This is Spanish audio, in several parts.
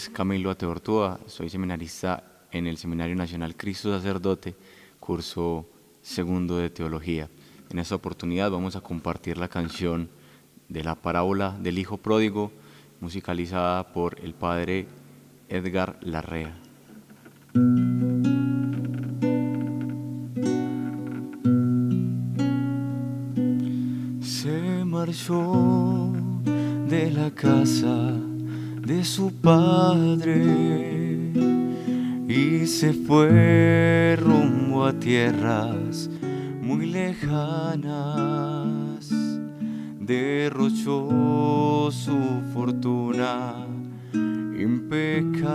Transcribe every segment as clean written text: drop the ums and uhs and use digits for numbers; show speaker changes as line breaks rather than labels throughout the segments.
es Camilo Ateortúa, soy seminarista en el Seminario Nacional Cristo Sacerdote, curso segundo de Teología. En esta oportunidad vamos a compartir la canción de la parábola del Hijo Pródigo, musicalizada por el Padre Edgar Larrea. Se marchó de la casa de su padre y se fue rumbo a tierras muy lejanas. Derrochó su fortuna en pecar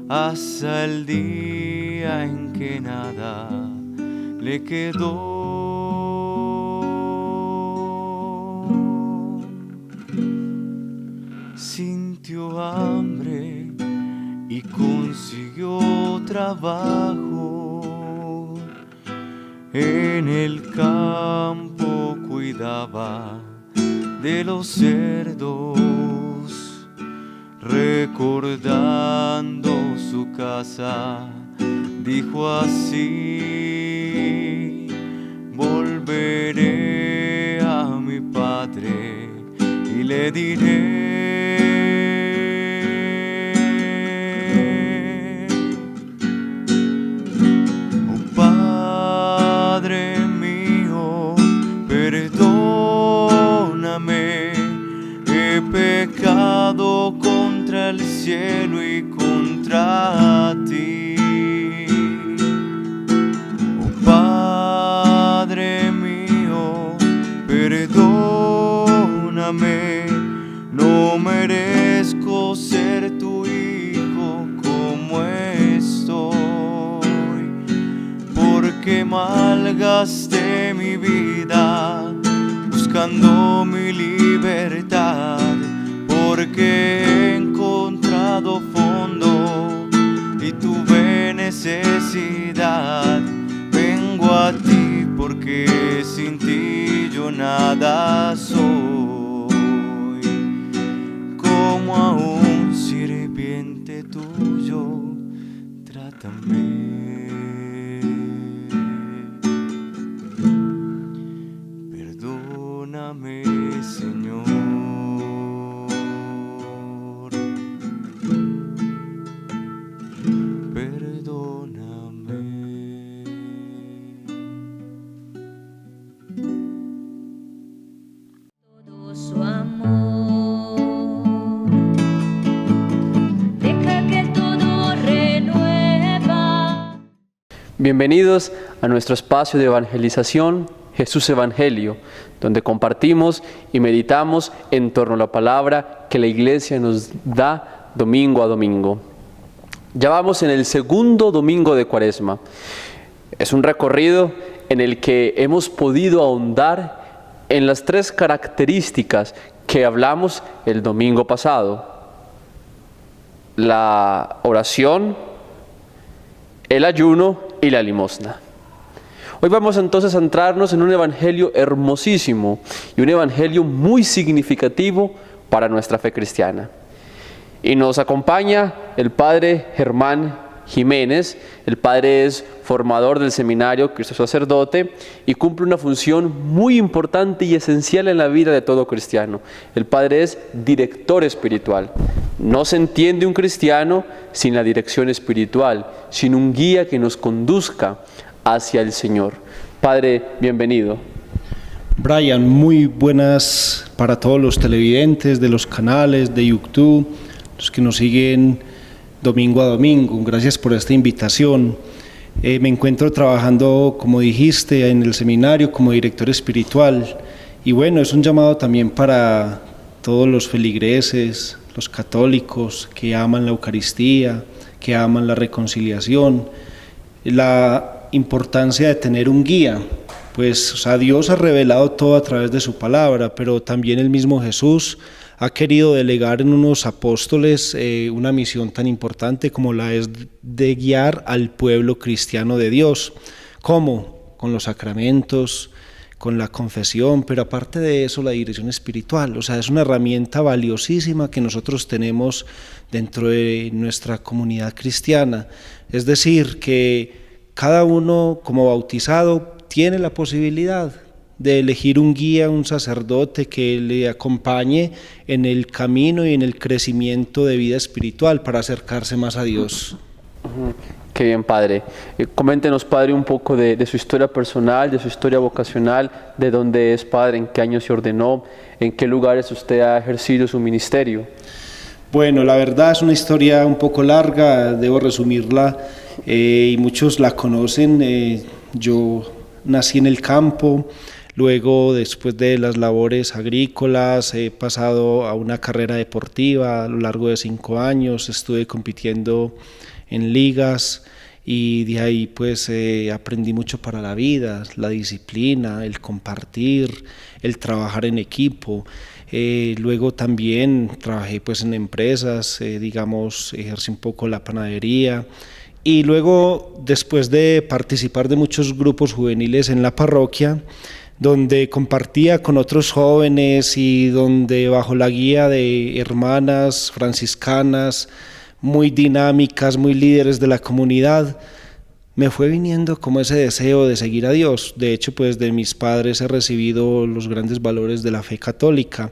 hasta el día en que nada le quedó. Sintió hambre y consiguió trabajo. En el campo cuidaba de los cerdos, recordando su casa, dijo así: volveré a mi padre y le diré: oh Padre mío, perdóname, he pecado contra el cielo y contra ti. Oh Padre mío, perdóname, no merezco ser tu hijo como estoy, porque malgasté mi vida buscando mi libertad, porque he encontrado fondo y tuve necesidad. Vengo a ti porque sin ti yo nada soy, como a un sirviente tuyo, trátame. Perdóname, Señor. Perdóname.
Todo su amor, deja que todo renueva.
Bienvenidos a nuestro espacio de evangelización Jesús Evangelio, donde compartimos y meditamos en torno a la palabra que la Iglesia nos da domingo a domingo. Ya vamos en el segundo domingo de Cuaresma. Es un recorrido en el que hemos podido ahondar en las tres características que hablamos el domingo pasado: la oración, el ayuno y la limosna. Hoy vamos entonces a centrarnos en un evangelio hermosísimo y un evangelio muy significativo para nuestra fe cristiana. Y nos acompaña el Padre Germán Jiménez. El Padre es formador del Seminario Cristo Sacerdote y cumple una función muy importante y esencial en la vida de todo cristiano. El Padre es director espiritual. No se entiende un cristiano sin la dirección espiritual, sin un guía que nos conduzca hacia el Señor. Padre, bienvenido.
Brian, muy buenas para todos los televidentes de los canales de YouTube, los que nos siguen domingo a domingo. Gracias por esta invitación. Me encuentro trabajando, como dijiste, en el seminario como director espiritual. Y bueno, es un llamado también para todos los feligreses, los católicos que aman la Eucaristía, que aman la reconciliación, la importancia de tener un guía. Pues, Dios ha revelado todo a través de su palabra, pero también el mismo Jesús ha querido delegar en unos apóstoles una misión tan importante como la es de guiar al pueblo cristiano de Dios. ¿Cómo? Con los sacramentos, con la confesión, pero aparte de eso la dirección espiritual, o sea, es una herramienta valiosísima que nosotros tenemos dentro de nuestra comunidad cristiana. Es decir, que cada uno como bautizado tiene la posibilidad de elegir un guía, un sacerdote que le acompañe en el camino y en el crecimiento de vida espiritual para acercarse más a Dios.
Qué bien, padre. Coméntenos, padre, un poco de su historia personal, de su historia vocacional, de dónde es, padre, en qué año se ordenó, en qué lugares usted ha ejercido su ministerio.
Bueno, la verdad es una historia un poco larga, debo resumirla, y muchos la conocen. Yo nací en el campo. Luego, después de las labores agrícolas, he pasado a una carrera deportiva a lo largo de 5 años, estuve compitiendo en ligas y de ahí pues aprendí mucho para la vida, la disciplina, el compartir, el trabajar en equipo. Luego también trabajé pues en empresas, ejercí un poco la panadería. Y luego, después de participar de muchos grupos juveniles en la parroquia, donde compartía con otros jóvenes y donde bajo la guía de hermanas franciscanas muy dinámicas, muy líderes de la comunidad, me fue viniendo como ese deseo de seguir a Dios. De hecho, pues de mis padres he recibido los grandes valores de la fe católica,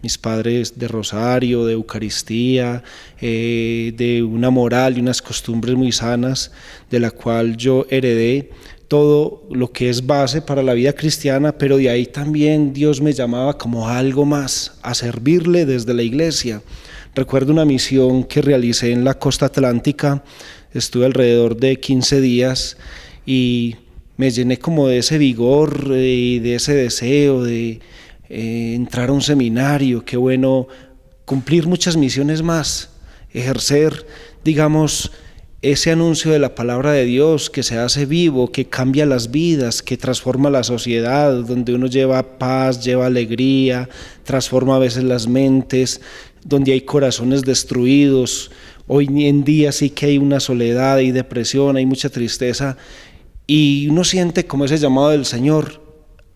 mis padres de rosario, de Eucaristía, de una moral y unas costumbres muy sanas, de la cual yo heredé todo lo que es base para la vida cristiana, pero de ahí también Dios me llamaba como algo más, a servirle desde la iglesia. Recuerdo una misión que realicé en la costa atlántica, estuve alrededor de 15 días y me llené como de ese vigor y de ese deseo de entrar a un seminario. Qué bueno cumplir muchas misiones más, ejercer, ese anuncio de la palabra de Dios que se hace vivo, que cambia las vidas, que transforma la sociedad, donde uno lleva paz, lleva alegría, transforma a veces las mentes, donde hay corazones destruidos. Hoy en día sí que hay una soledad, hay depresión, hay mucha tristeza, y uno siente como ese llamado del Señor.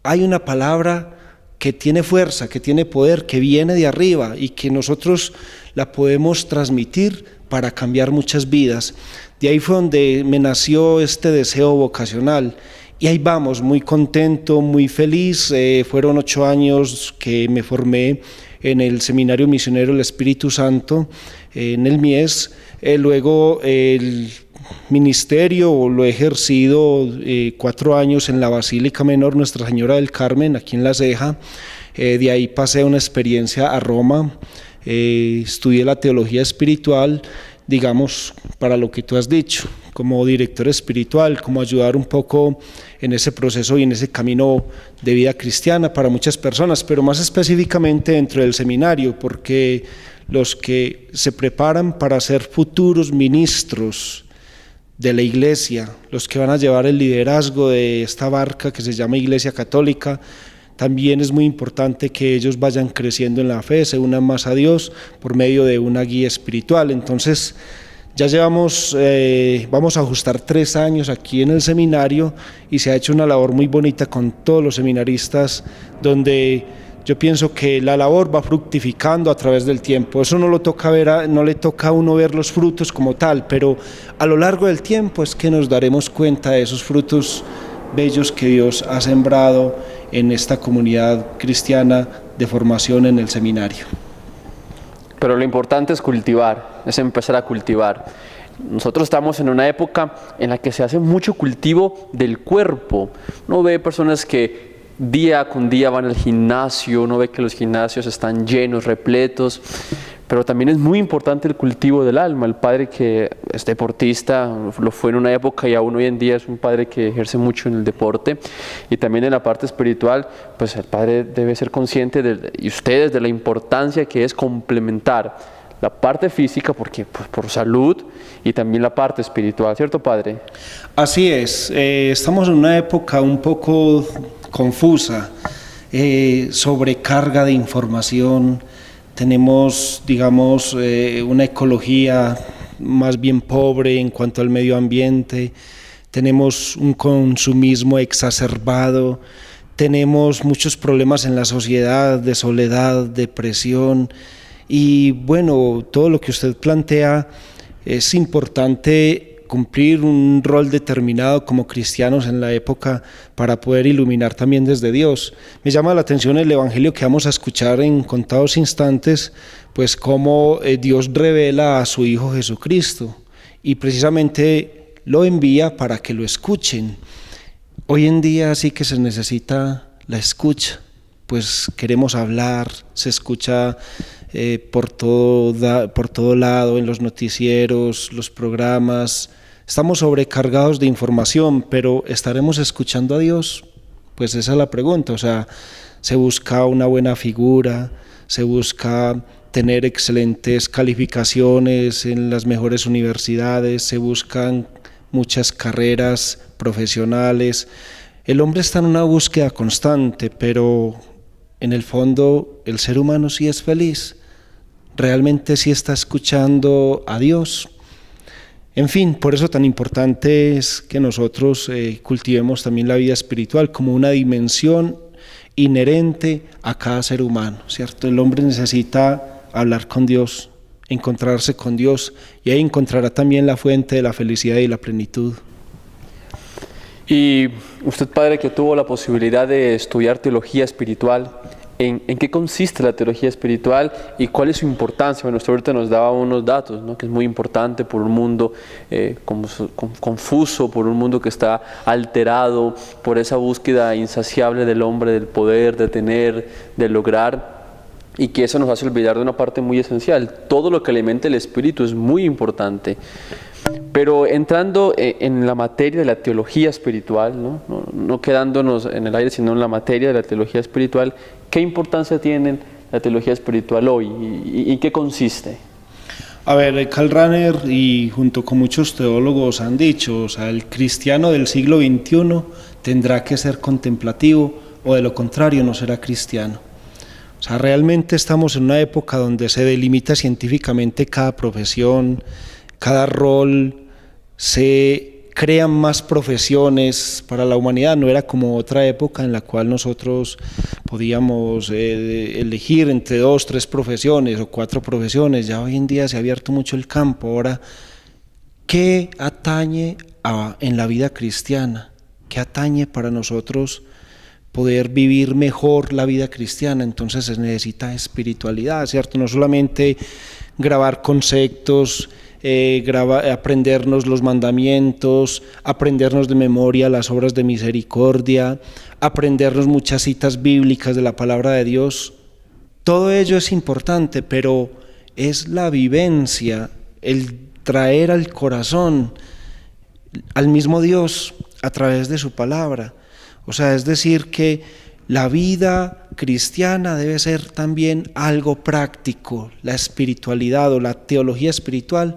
Hay una palabra que tiene fuerza, que tiene poder, que viene de arriba y que nosotros la podemos transmitir para cambiar muchas vidas. De ahí fue donde me nació este deseo vocacional y ahí vamos, muy contento, muy feliz. Fueron 8 años que me formé en el Seminario Misionero del Espíritu Santo, en el Mies. Luego el ministerio lo he ejercido 4 años en la Basílica Menor Nuestra Señora del Carmen, aquí en La Ceja. De ahí pasé una experiencia a Roma, estudié la teología espiritual, para lo que tú has dicho, como director espiritual, como ayudar un poco en ese proceso y en ese camino de vida cristiana para muchas personas, pero más específicamente dentro del seminario, porque los que se preparan para ser futuros ministros de la iglesia, los que van a llevar el liderazgo de esta barca que se llama Iglesia Católica, también es muy importante que ellos vayan creciendo en la fe, se unan más a Dios por medio de una guía espiritual. Entonces ya vamos a ajustar 3 años aquí en el seminario y se ha hecho una labor muy bonita con todos los seminaristas, donde yo pienso que la labor va fructificando a través del tiempo. Eso no le toca a uno ver los frutos como tal, pero a lo largo del tiempo es que nos daremos cuenta de esos frutos bellos que Dios ha sembrado en esta comunidad cristiana de formación en el seminario.
Pero lo importante es cultivar, es empezar a cultivar. Nosotros estamos en una época en la que se hace mucho cultivo del cuerpo. Uno ve personas que día con día van al gimnasio, uno ve que los gimnasios están llenos, repletos, pero también es muy importante el cultivo del alma. El padre que es deportista, lo fue en una época y aún hoy en día es un padre que ejerce mucho en el deporte, y también en la parte espiritual, pues el padre debe ser consciente y ustedes de la importancia que es complementar la parte física, porque pues, por salud, y también la parte espiritual, ¿cierto, padre?
Así es, estamos en una época un poco confusa, sobrecarga de información. Tenemos, una ecología más bien pobre en cuanto al medio ambiente, tenemos un consumismo exacerbado, tenemos muchos problemas en la sociedad, de soledad, depresión, y bueno, todo lo que usted plantea es importante cumplir un rol determinado como cristianos en la época para poder iluminar también desde Dios. Me llama la atención el evangelio que vamos a escuchar en contados instantes, pues cómo Dios revela a su Hijo Jesucristo y precisamente lo envía para que lo escuchen. Hoy en día sí que se necesita la escucha, pues queremos hablar, se escucha por todo lado, en los noticieros, los programas. Estamos sobrecargados de información, pero ¿estaremos escuchando a Dios? Pues esa es la pregunta. O sea, se busca una buena figura, se busca tener excelentes calificaciones en las mejores universidades, se buscan muchas carreras profesionales. El hombre está en una búsqueda constante, pero en el fondo el ser humano sí es feliz. Realmente sí está escuchando a Dios. En fin, por eso tan importante es que nosotros cultivemos también la vida espiritual como una dimensión inherente a cada ser humano, ¿cierto? El hombre necesita hablar con Dios, encontrarse con Dios, y ahí encontrará también la fuente de la felicidad y la plenitud.
Y usted, padre, que tuvo la posibilidad de estudiar teología espiritual, ¿en qué consiste la teología espiritual y cuál es su importancia? Bueno, usted ahorita nos daba unos datos, ¿no? Que es muy importante por un mundo confuso, por un mundo que está alterado por esa búsqueda insaciable del hombre, del poder, de tener, de lograr, y que eso nos hace olvidar de una parte muy esencial. Todo lo que alimenta el espíritu es muy importante. Pero entrando en la materia de la teología espiritual, no quedándonos en el aire, sino en la materia de la teología espiritual, ¿qué importancia tiene la teología espiritual hoy y en qué consiste?
A ver, Karl Rahner y junto con muchos teólogos han dicho, o sea, el cristiano del siglo XXI tendrá que ser contemplativo o de lo contrario no será cristiano. O sea, realmente estamos en una época donde se delimita científicamente cada profesión, cada rol, se crean más profesiones para la humanidad. No era como otra época en la cual nosotros podíamos elegir entre 2, 3 profesiones o 4 profesiones. Ya hoy en día se ha abierto mucho el campo. Ahora, ¿qué atañe en la vida cristiana? ¿Qué atañe para nosotros poder vivir mejor la vida cristiana? Entonces se necesita espiritualidad, ¿cierto? No solamente grabar conceptos, aprendernos los mandamientos, aprendernos de memoria las obras de misericordia, aprendernos muchas citas bíblicas de la palabra de Dios. Todo ello es importante, pero es la vivencia, el traer al corazón al mismo Dios a través de su palabra. O sea, es decir que la vida cristiana debe ser también algo práctico. La espiritualidad o la teología espiritual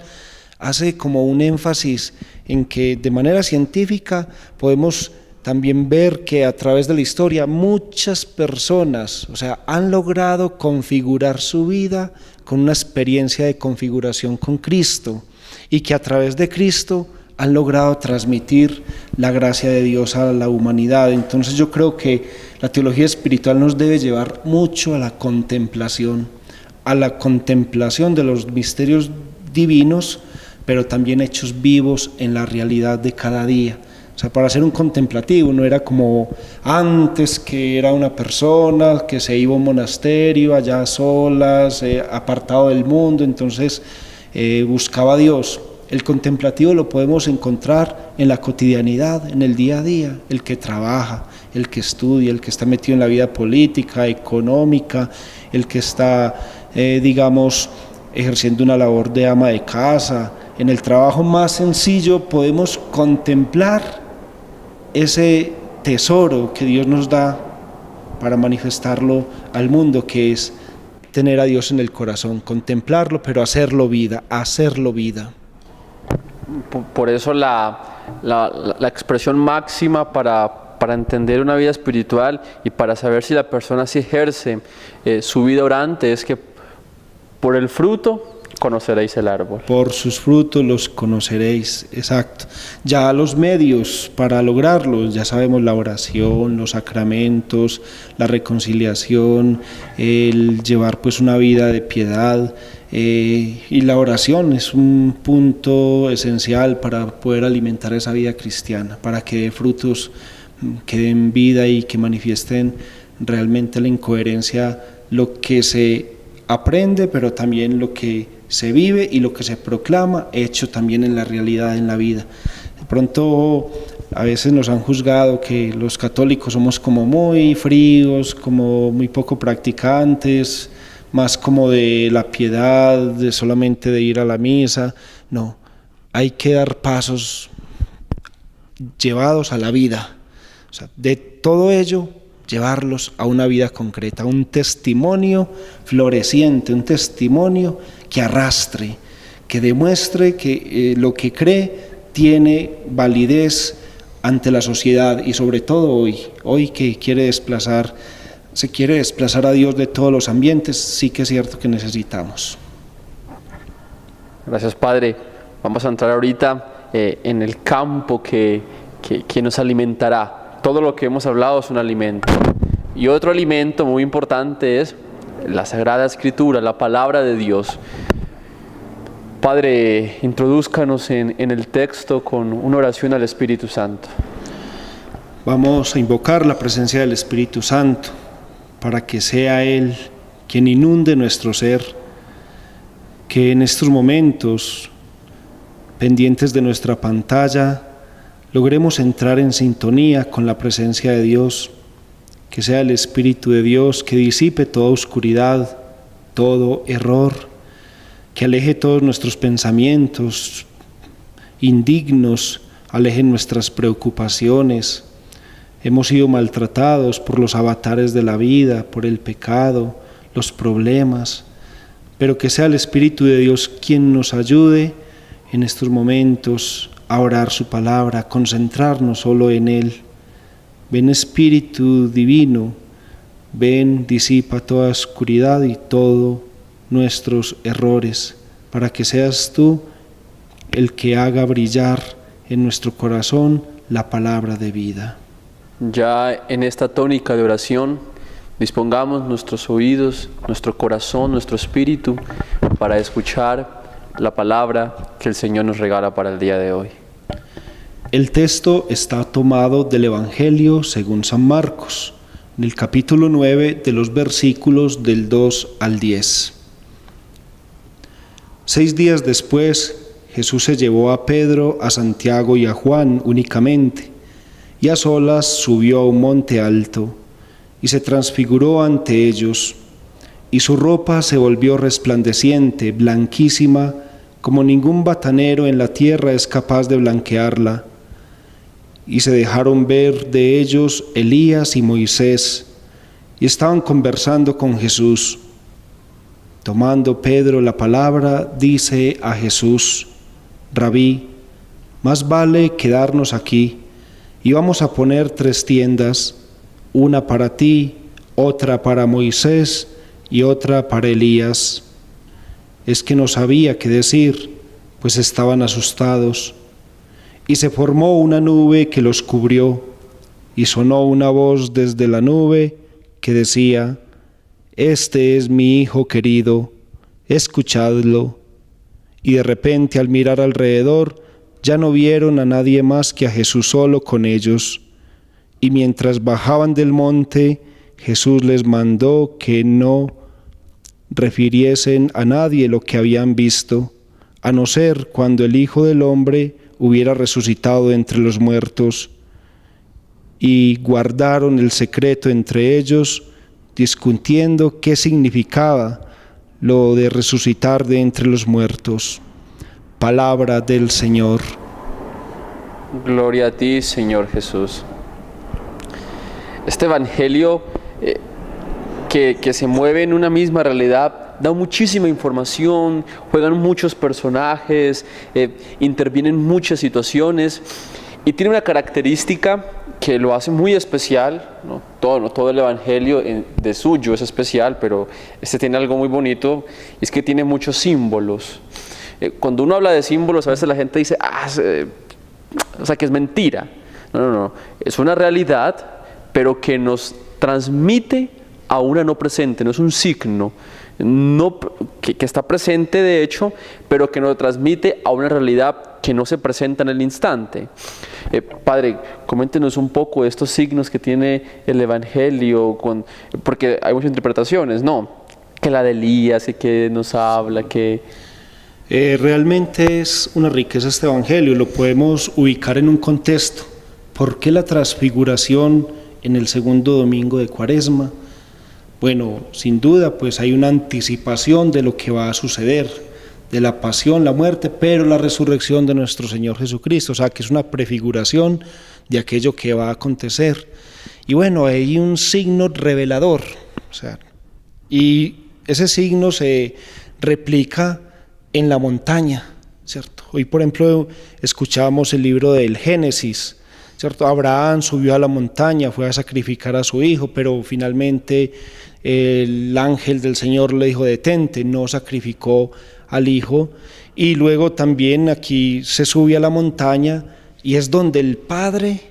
hace como un énfasis en que de manera científica podemos también ver que a través de la historia muchas personas, o sea, han logrado configurar su vida con una experiencia de configuración con Cristo y que a través de Cristo han logrado transmitir la gracia de Dios a la humanidad. Entonces yo creo que la teología espiritual nos debe llevar mucho a la contemplación de los misterios divinos, pero también hechos vivos en la realidad de cada día. O sea, para ser un contemplativo no era como antes, que era una persona que se iba a un monasterio allá solas, apartado del mundo, entonces buscaba a Dios. El contemplativo lo podemos encontrar en la cotidianidad, en el día a día, el que trabaja, el que estudia, el que está metido en la vida política, económica, el que está, ejerciendo una labor de ama de casa. En el trabajo más sencillo podemos contemplar ese tesoro que Dios nos da para manifestarlo al mundo, que es tener a Dios en el corazón, contemplarlo, pero hacerlo vida.
Por eso la expresión máxima para entender una vida espiritual y para saber si la persona sí ejerce su vida orante es que por el fruto conoceréis el árbol.
Por sus frutos los conoceréis, exacto. Ya los medios para lograrlos, ya sabemos, la oración, los sacramentos, la reconciliación, el llevar pues una vida de piedad, y la oración es un punto esencial para poder alimentar esa vida cristiana, para que dé frutos, que den vida y que manifiesten realmente la incoherencia, lo que se aprende, pero también lo que se vive y lo que se proclama, hecho también en la realidad, en la vida. De pronto a veces nos han juzgado que los católicos somos como muy fríos, como muy poco practicantes, más como de la piedad, de solamente de ir a la misa. No, hay que dar pasos llevados a la vida. O sea, de todo ello, llevarlos a una vida concreta, un testimonio floreciente, un testimonio que arrastre, que demuestre que lo que cree tiene validez ante la sociedad y sobre todo hoy que se quiere desplazar a Dios de todos los ambientes, sí que es cierto que necesitamos.
Gracias, Padre. Vamos a entrar ahorita en el campo que nos alimentará. Todo lo que hemos hablado es un alimento. Y otro alimento muy importante es la Sagrada Escritura, la Palabra de Dios. Padre, introdúzcanos en el texto con una oración al Espíritu Santo.
Vamos a invocar la presencia del Espíritu Santo para que sea Él quien inunde nuestro ser, que en estos momentos, pendientes de nuestra pantalla, logremos entrar en sintonía con la presencia de Dios, que sea el Espíritu de Dios que disipe toda oscuridad, todo error, que aleje todos nuestros pensamientos indignos, aleje nuestras preocupaciones. Hemos sido maltratados por los avatares de la vida, por el pecado, los problemas, pero que sea el Espíritu de Dios quien nos ayude en estos momentos a orar su palabra, a concentrarnos solo en Él. Ven Espíritu Divino, ven, disipa toda oscuridad y todos nuestros errores, para que seas tú el que haga brillar en nuestro corazón la palabra de vida.
Ya en esta tónica de oración, dispongamos nuestros oídos, nuestro corazón, nuestro espíritu para escuchar la palabra que el Señor nos regala para el día de hoy.
El texto está tomado del Evangelio según San Marcos, en el capítulo 9 de los versículos del 2 al 10. 6 días después, Jesús se llevó a Pedro, a Santiago y a Juan únicamente, y a solas subió a un monte alto, y se transfiguró ante ellos, y su ropa se volvió resplandeciente, blanquísima, como ningún batanero en la tierra es capaz de blanquearla. Y se dejaron ver de ellos Elías y Moisés, y estaban conversando con Jesús. Tomando Pedro la palabra, dice a Jesús: Rabí, más vale quedarnos aquí, y vamos a poner 3 tiendas, una para ti, otra para Moisés y otra para Elías. Es que no sabía qué decir, pues estaban asustados. Y se formó una nube que los cubrió, y sonó una voz desde la nube que decía: Este es mi Hijo querido, escuchadlo. Y de repente, al mirar alrededor, ya no vieron a nadie más que a Jesús solo con ellos. Y mientras bajaban del monte, Jesús les mandó que no refiriesen a nadie lo que habían visto, a no ser cuando el Hijo del Hombre hubiera resucitado de entre los muertos. Y guardaron el secreto entre ellos, discutiendo qué significaba lo de resucitar de entre los muertos. Palabra del Señor.
Gloria a ti, Señor Jesús. Este evangelio que se mueve en una misma realidad da muchísima información, juegan muchos personajes, intervienen muchas situaciones y tiene una característica que lo hace muy especial, ¿no? Todo el Evangelio de suyo es especial, pero este tiene algo muy bonito, y es que tiene muchos símbolos. Cuando uno habla de símbolos, a veces la gente dice, o sea, que es mentira. No, es una realidad, pero que nos transmite a una no presente, no es un signo, que está presente de hecho, pero que nos transmite a una realidad que no se presenta en el instante. Padre, coméntenos un poco de estos signos que tiene el Evangelio, porque hay muchas interpretaciones, ¿no? Que la de Elías, y que nos habla, que...
Realmente es una riqueza este Evangelio, lo podemos ubicar en un contexto. ¿Por qué la transfiguración en el segundo domingo de Cuaresma? Bueno, sin duda, pues hay una anticipación de lo que va a suceder, de la pasión, la muerte, pero la resurrección de nuestro Señor Jesucristo, o sea, que es una prefiguración de aquello que va a acontecer. Y bueno, hay un signo revelador, o sea, y ese signo se replica en la montaña, ¿cierto? Hoy, por ejemplo, escuchábamos el libro del Génesis, ¿cierto? Abraham subió a la montaña, fue a sacrificar a su hijo, pero finalmente el ángel del Señor le dijo, detente, no sacrificó al hijo. Y luego también aquí se sube a la montaña y es donde el Padre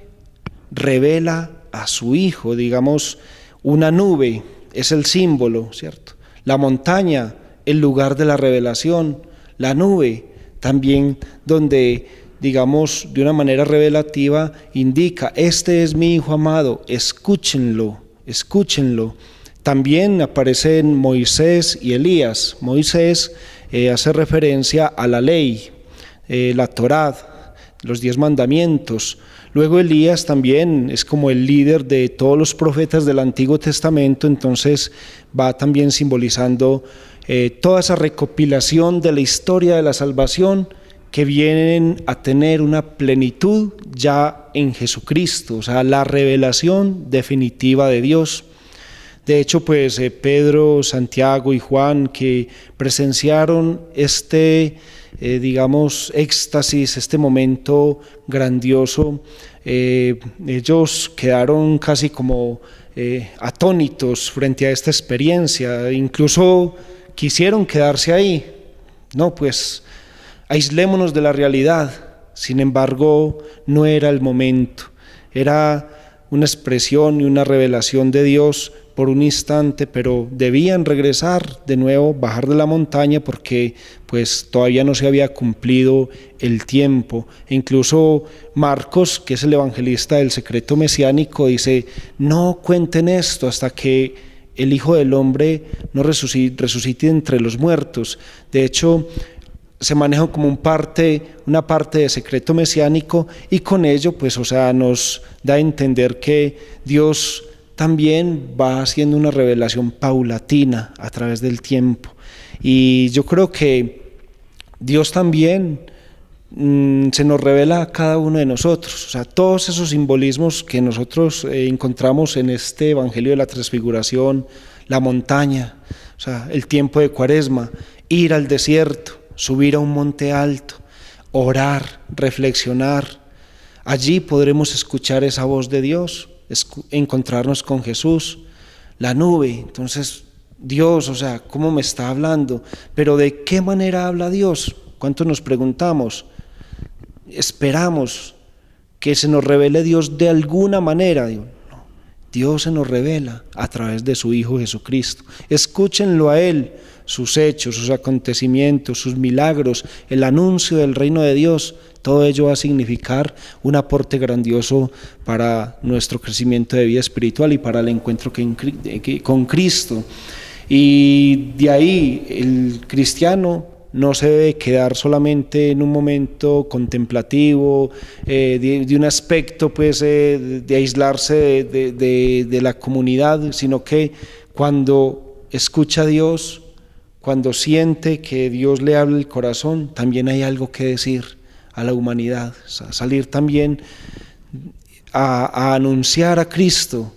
revela a su hijo, digamos, una nube es el símbolo, ¿cierto? La montaña, el lugar de la revelación, la nube también donde, digamos, de una manera revelativa indica, este es mi hijo amado, escúchenlo, escúchenlo. También aparecen Moisés y Elías. Moisés hace referencia a la ley, la Torá, los 10 mandamientos. Luego Elías también es como el líder de todos los profetas del Antiguo Testamento, entonces va también simbolizando toda esa recopilación de la historia de la salvación que vienen a tener una plenitud ya en Jesucristo, o sea, la revelación definitiva de Dios. De hecho, pues Pedro, Santiago y Juan, que presenciaron digamos, éxtasis, este momento grandioso, ellos quedaron casi como atónitos frente a esta experiencia, incluso quisieron quedarse ahí. No, pues aislémonos de la realidad. Sin embargo, no era el momento, era una expresión y una revelación de Dios por un instante, pero debían regresar de nuevo, bajar de la montaña porque pues todavía no se había cumplido el tiempo. E incluso Marcos, que es el evangelista del secreto mesiánico, dice, no cuenten esto hasta que el Hijo del Hombre no resucite entre los muertos. De hecho, se maneja como una parte de secreto mesiánico, y con ello pues, o sea, nos da a entender que Dios también va haciendo una revelación paulatina a través del tiempo. Y yo creo que Dios también se nos revela a cada uno de nosotros, o sea, todos esos simbolismos que nosotros encontramos en este Evangelio de la Transfiguración, la montaña, o sea, el tiempo de Cuaresma, ir al desierto, subir a un monte alto, orar, reflexionar. Allí podremos escuchar esa voz de Dios, encontrarnos con Jesús, la nube. Entonces, Dios, o sea, ¿cómo me está hablando? Pero ¿de qué manera habla Dios? ¿Cuánto nos preguntamos? Esperamos que se nos revele Dios de alguna manera. No, Dios se nos revela a través de su Hijo Jesucristo. Escúchenlo a Él, sus hechos, sus acontecimientos, sus milagros, el anuncio del reino de Dios. Todo ello va a significar un aporte grandioso para nuestro crecimiento de vida espiritual y para el encuentro con Cristo. Y de ahí el cristiano no se debe quedar solamente en un momento contemplativo, de un aspecto pues, de aislarse de la comunidad, sino que cuando escucha a Dios, cuando siente que Dios le habla el corazón, también hay algo que decir a la humanidad, salir también a anunciar a Cristo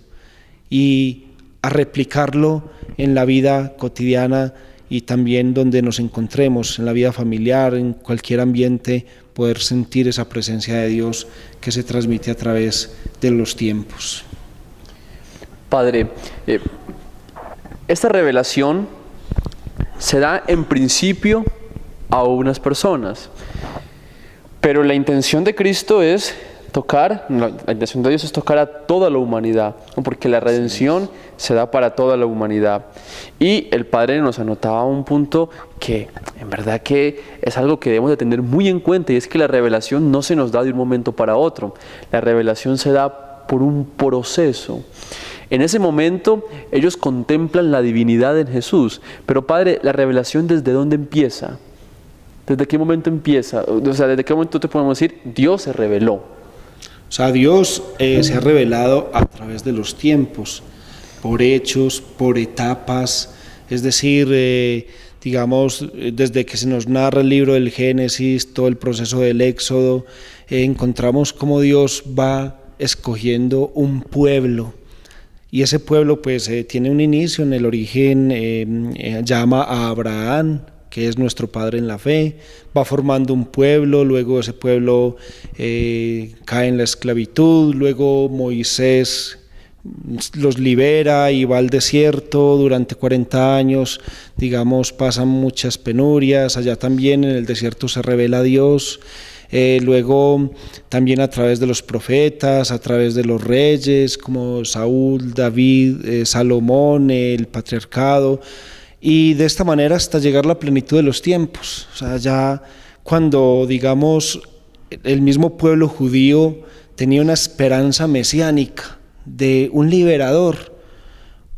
y a replicarlo en la vida cotidiana y también donde nos encontremos, en la vida familiar, en cualquier ambiente, poder sentir esa presencia de Dios que se transmite a través de los tiempos.
Padre, esta revelación se da en principio a unas personas, pero la intención de Cristo es la intención de Dios es tocar a toda la humanidad, ¿no? Porque la redención se da para toda la humanidad. Y el Padre nos anotaba un punto que en verdad que es algo que debemos de tener muy en cuenta, y es que la revelación no se nos da de un momento para otro. La revelación se da por un proceso. En ese momento ellos contemplan la divinidad en Jesús, pero Padre, ¿la revelación desde dónde empieza? ¿Desde qué momento empieza? O sea, ¿desde qué momento te podemos decir Dios se reveló?
O sea, Dios se ha revelado a través de los tiempos, por hechos, por etapas, es decir, digamos, desde que se nos narra el libro del Génesis, todo el proceso del Éxodo, encontramos cómo Dios va escogiendo un pueblo, y ese pueblo pues tiene un inicio en el origen, llama a Abraham, que es nuestro padre en la fe, va formando un pueblo, luego ese pueblo cae en la esclavitud, luego Moisés los libera y va al desierto durante 40 años, digamos, pasan muchas penurias, allá también en el desierto se revela Dios, luego también a través de los profetas, a través de los reyes como Saúl, David, Salomón, el patriarcado, y de esta manera hasta llegar a la plenitud de los tiempos. O sea, ya cuando, digamos, el mismo pueblo judío tenía una esperanza mesiánica de un liberador,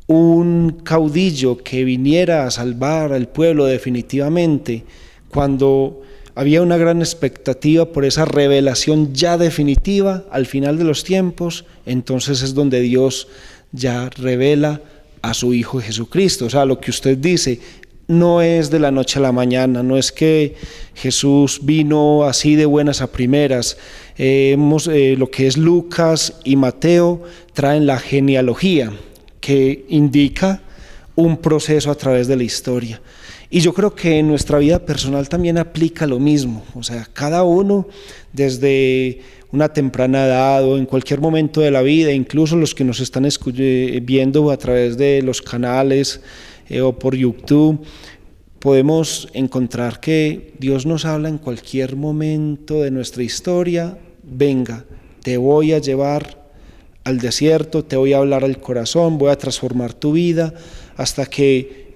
un caudillo que viniera a salvar al pueblo definitivamente, cuando había una gran expectativa por esa revelación ya definitiva al final de los tiempos, entonces es donde Dios ya revela a su Hijo Jesucristo. O sea, lo que usted dice no es de la noche a la mañana, no es que Jesús vino así de buenas a primeras. Lo que es Lucas y Mateo traen la genealogía, que indica un proceso a través de la historia. Y yo creo que en nuestra vida personal también aplica lo mismo. O sea, cada uno desde una temprana edad o en cualquier momento de la vida, incluso los que nos están viendo a través de los canales o por YouTube, podemos encontrar que Dios nos habla en cualquier momento de nuestra historia. Venga, te voy a llevar al desierto, te voy a hablar al corazón, voy a transformar tu vida, hasta que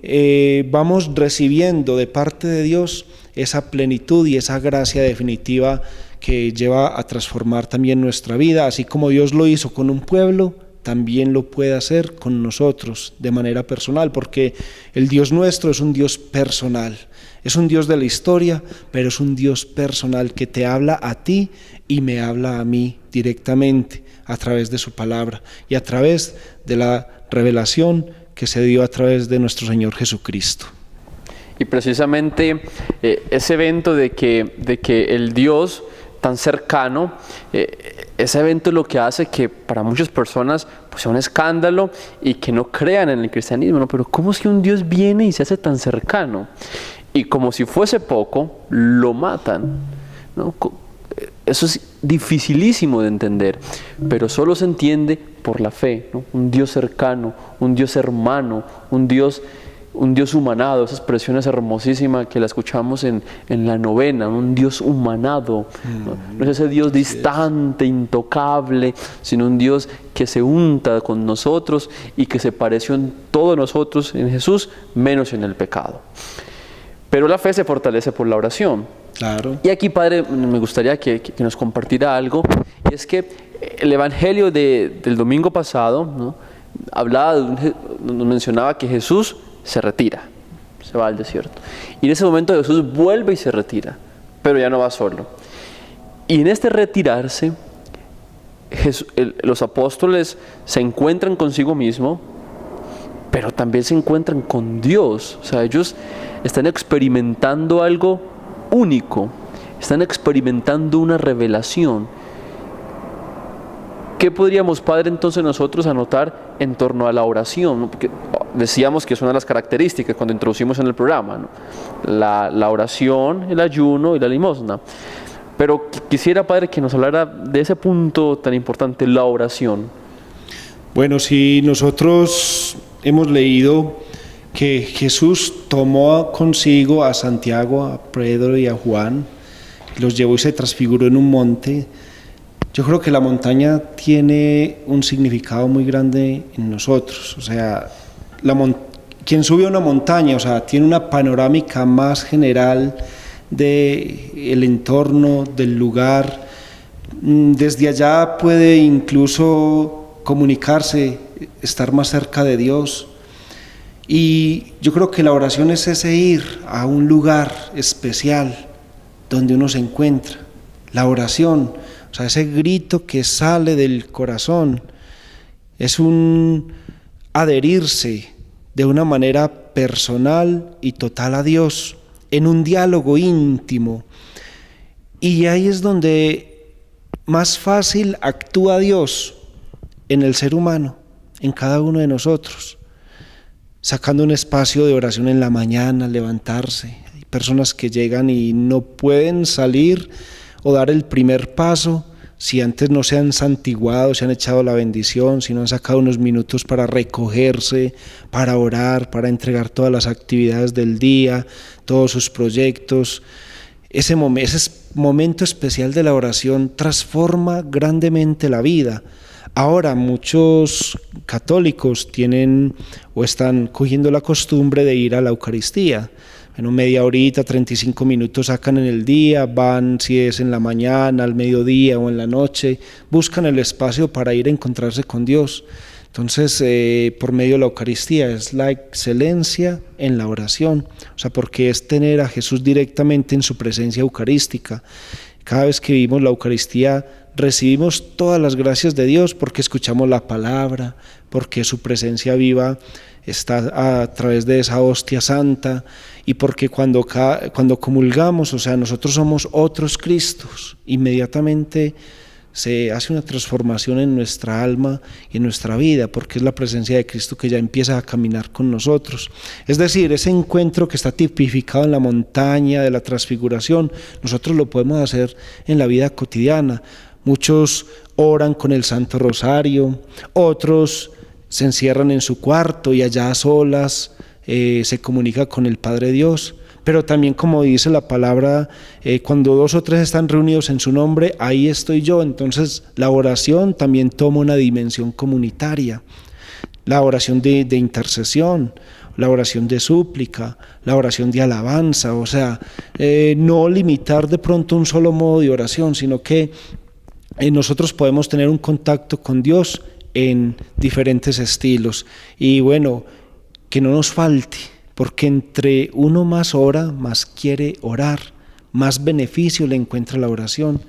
vamos recibiendo de parte de Dios esa plenitud y esa gracia definitiva que lleva a transformar también nuestra vida. Así como Dios lo hizo con un pueblo, también lo puede hacer con nosotros de manera personal, porque el Dios nuestro es un Dios personal, es un Dios de la historia, pero es un Dios personal que te habla a ti y me habla a mí directamente a través de su palabra y a través de la revelación que se dio a través de nuestro Señor Jesucristo.
Y precisamente ese evento de que el Dios tan cercano, ese evento es lo que hace que para muchas personas pues, sea un escándalo y que no crean en el cristianismo, ¿no? Pero ¿cómo es que un Dios viene y se hace tan cercano? Y como si fuese poco, lo matan, ¿no? Eso es dificilísimo de entender, pero solo se entiende por la fe, ¿no? Un Dios cercano, un Dios hermano, un Dios humanado, esa expresión es hermosísima que la escuchamos en la novena, un Dios humanado, no es ese Dios distante, intocable, sino un Dios que se unta con nosotros y que se pareció en todos nosotros, en Jesús, menos en el pecado. Pero la fe se fortalece por la oración.
Claro.
Y aquí, Padre, me gustaría que nos compartiera algo, y es que el Evangelio del domingo pasado, ¿no? Nos mencionaba que Jesús se retira, se va al desierto. Y en ese momento Jesús vuelve y se retira, pero ya no va solo. Y en este retirarse, los apóstoles se encuentran consigo mismo, pero también se encuentran con Dios. O sea, ellos están experimentando algo único, están experimentando una revelación. ¿Qué podríamos, Padre, entonces nosotros anotar en torno a la oración? ¿No? Porque decíamos que es una de las características cuando introducimos en el programa, ¿no? La oración, el ayuno y la limosna. Pero quisiera, Padre, que nos hablara de ese punto tan importante, la oración.
Bueno, si nosotros hemos leído que Jesús tomó consigo a Santiago, a Pedro y a Juan, los llevó y se transfiguró en un monte, yo creo que la montaña tiene un significado muy grande en nosotros. O sea, quien sube a una montaña, o sea, tiene una panorámica más general del entorno, del lugar. Desde allá puede incluso comunicarse, estar más cerca de Dios. Y yo creo que la oración es ese ir a un lugar especial donde uno se encuentra. La oración, o sea, ese grito que sale del corazón, es un adherirse de una manera personal y total a Dios, en un diálogo íntimo. Y ahí es donde más fácil actúa Dios en el ser humano, en cada uno de nosotros, sacando un espacio de oración en la mañana, levantarse. Hay personas que llegan y no pueden salir o dar el primer paso si antes no se han santiguado, se han echado la bendición, si no han sacado unos minutos para recogerse, para orar, para entregar todas las actividades del día, todos sus proyectos. Ese momento especial de la oración transforma grandemente la vida. Ahora muchos católicos tienen o están cogiendo la costumbre de ir a la Eucaristía. Bueno, media horita, 35 minutos sacan en el día, van si es en la mañana, al mediodía o en la noche, buscan el espacio para ir a encontrarse con Dios. Entonces, por medio de la Eucaristía es la excelencia en la oración, o sea, porque es tener a Jesús directamente en su presencia eucarística. Cada vez que vivimos la Eucaristía recibimos todas las gracias de Dios porque escuchamos la palabra, porque su presencia viva está a través de esa hostia santa, y porque cuando comulgamos, o sea, nosotros somos otros Cristos, inmediatamente se hace una transformación en nuestra alma y en nuestra vida, porque es la presencia de Cristo que ya empieza a caminar con nosotros. Es decir, ese encuentro que está tipificado en la montaña de la transfiguración, nosotros lo podemos hacer en la vida cotidiana. Muchos oran con el Santo Rosario, otros se encierran en su cuarto y allá a solas se comunica con el Padre Dios. Pero también, como dice la palabra, cuando 2 o 3 están reunidos en su nombre, ahí estoy yo. Entonces la oración también toma una dimensión comunitaria. La oración de intercesión, la oración de súplica, la oración de alabanza. O sea, no limitar de pronto un solo modo de oración, sino que nosotros podemos tener un contacto con Dios en diferentes estilos. Y bueno, que no nos falte, porque entre uno más ora, más quiere orar, más beneficio le encuentra la oración.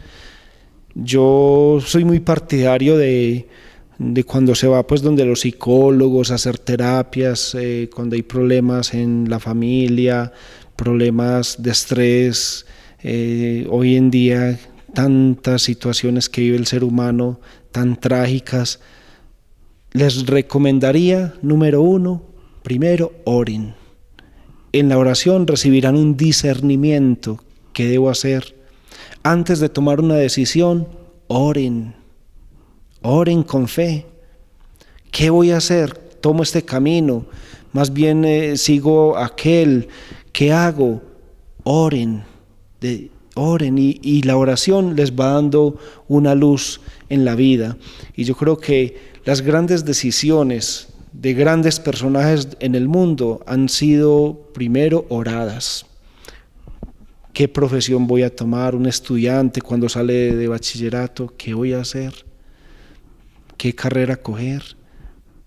Yo soy muy partidario de cuando se va pues donde los psicólogos a hacer terapias, cuando hay problemas en la familia, problemas de estrés, hoy en día tantas situaciones que vive el ser humano, tan trágicas. Les recomendaría, número 1, primero oren. En la oración recibirán un discernimiento. ¿Qué debo hacer? Antes de tomar una decisión, oren. Oren con fe. ¿Qué voy a hacer? ¿Tomo este camino? Más bien sigo aquel. ¿Qué hago? Oren. Oren y la oración les va dando una luz en la vida. Y yo creo que las grandes decisiones de grandes personajes en el mundo han sido primero oradas. ¿Qué profesión voy a tomar? Un estudiante cuando sale de bachillerato, ¿qué voy a hacer? ¿Qué carrera coger?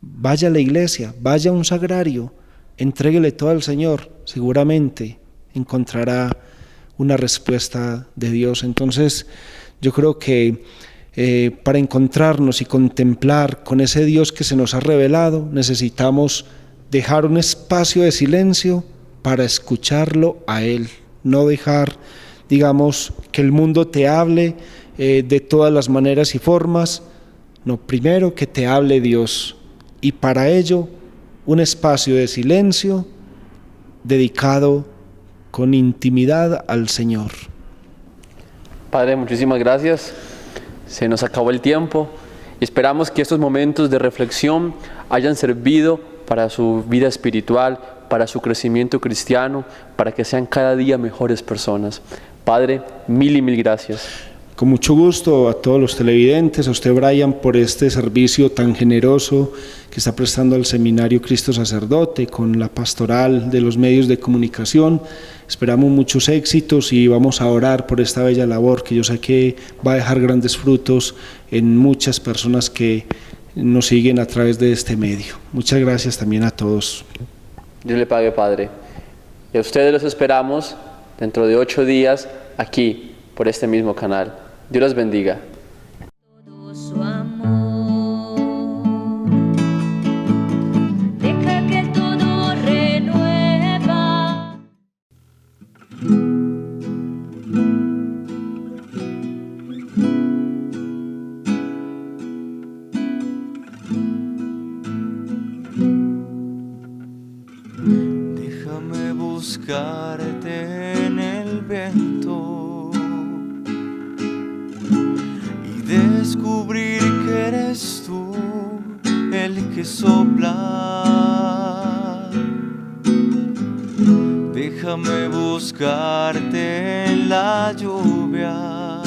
Vaya a la iglesia, vaya a un sagrario, entréguele todo al Señor, seguramente encontrará una respuesta de Dios. Entonces, yo creo que para encontrarnos y contemplar con ese Dios que se nos ha revelado, necesitamos dejar un espacio de silencio para escucharlo a Él, no dejar, digamos, que el mundo te hable de todas las maneras y formas, no, primero que te hable Dios, y para ello un espacio de silencio dedicado con intimidad al Señor.
Padre, muchísimas gracias. Se nos acabó el tiempo. Esperamos que estos momentos de reflexión hayan servido para su vida espiritual, para su crecimiento cristiano, para que sean cada día mejores personas. Padre, mil y mil gracias.
Con mucho gusto a todos los televidentes, a usted Brian por este servicio tan generoso que está prestando al Seminario Cristo Sacerdote con la pastoral de los medios de comunicación. Esperamos muchos éxitos y vamos a orar por esta bella labor que yo sé que va a dejar grandes frutos en muchas personas que nos siguen a través de este medio. Muchas gracias también a todos.
Dios le pague, Padre. Y a ustedes los esperamos dentro de 8 días aquí por este mismo canal. Dios los bendiga.
Todo su amor. Deja que todo renueva.
Déjame buscarte en el viento y descubrir que eres tú el que sopla. Déjame buscarte en la lluvia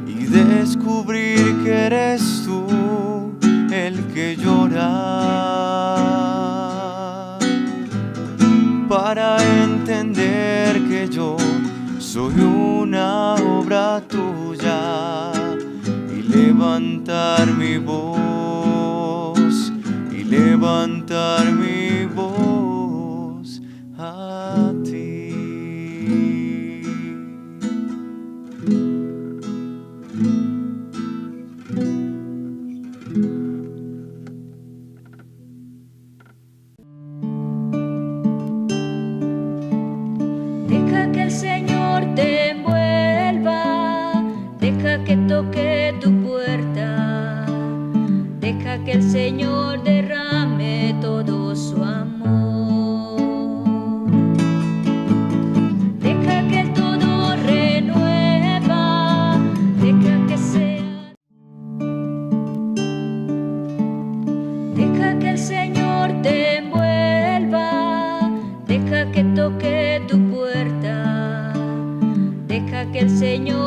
y descubrir que eres tú el que llora, para entender que yo soy una obra tuya y levantar mi voz, y levantar mi voz a ti.
Deja que el Señor te envuelva, deja que toque tu puerta, deja que el Señor derrame todo su amor. Deja que todo renueva, deja que sea. Deja que el Señor te envuelva, deja que toque tu puerta, deja que el Señor